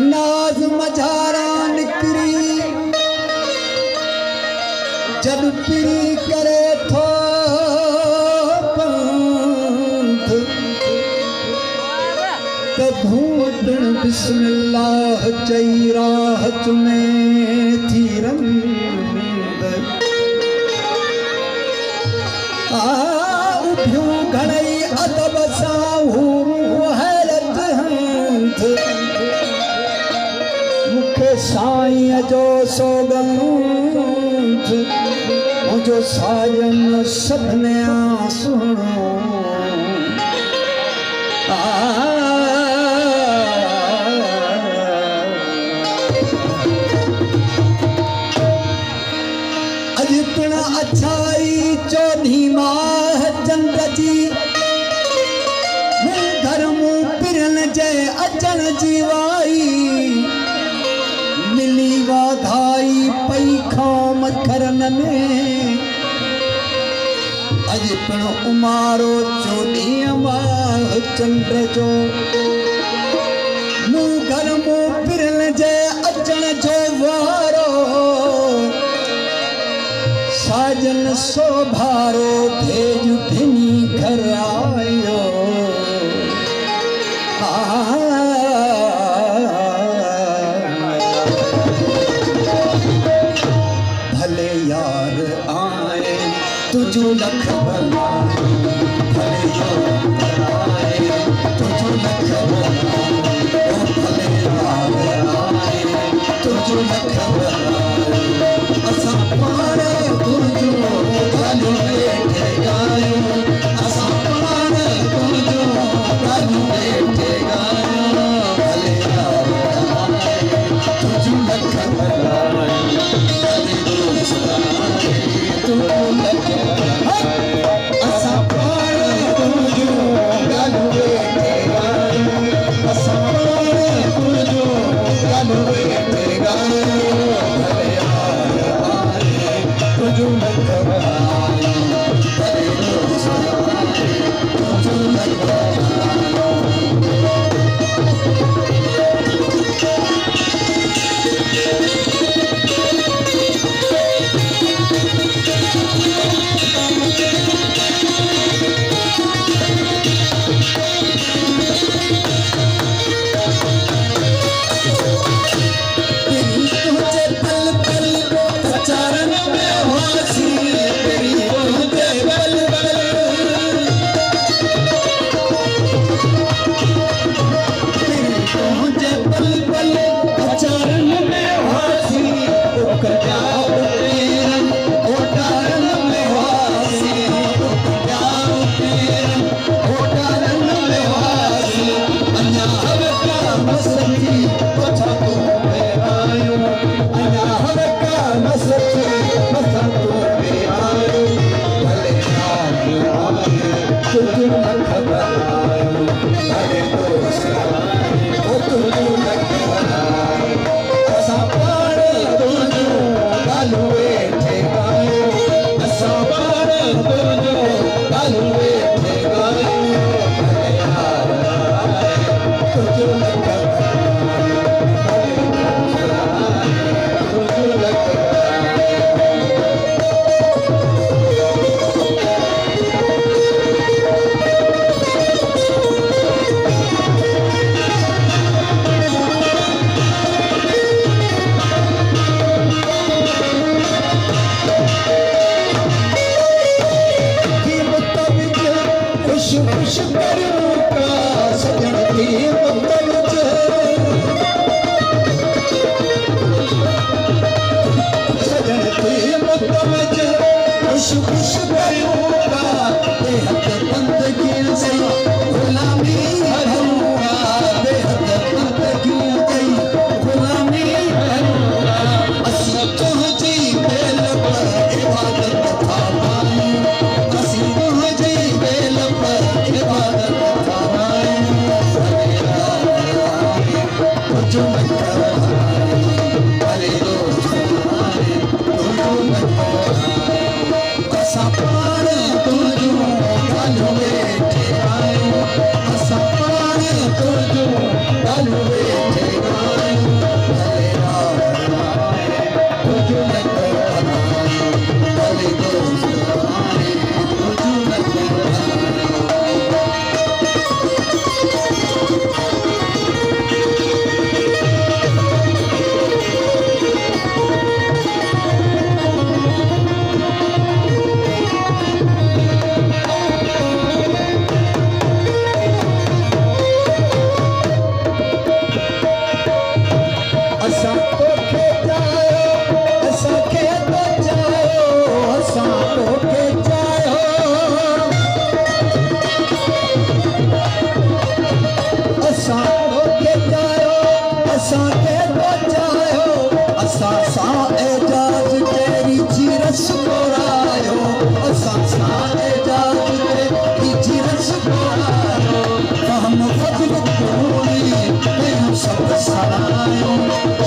नाज़ मझारा निकरी जब पिरी करे थो पंथ त भूतन बिस्मिल्लाह चई राह चुने थी रंद उभियूं घणई अदब सां हू हैरत हंध मुखे साईं जो सौगंध मुझो साजन सभने सुनो अज पिण अच्छाई चौधी माह चंद जी घर मूं पिरन जे अचण जी वाई मिली वाधाई पई खाम खरन में अज पिण उमारो चौधी माह चंद्र जो मूं घर मूं पिरन जे अचण जो वारो साजन सोभारो तेज भिनी घर आयो भले यार आए तुझो लख बनाए भले यार आए तुझो लख बनाए भले यार आए तुझो लख बनाए असां पाण तुझो गानो वेठे गायो असां पाण तुझो गानो वेठे गायो भले यार आए तुझो लख बनाए भले दोस्त आए तुझो लख बनाए असां पाण तुझो गानो वेठे गायो असां पाण तुझो गानो वेठे गायो भले यार आए तुझो लख बनाए भले दोस्त आए तुझो लख बनाए Hallelujah. असांखे पहुचायो असां सां एजाज तेरी जीरस घोरायो असां सां एजाज तेरी जीरस घोरायो हम फजल पूरी तेरे सब सरायो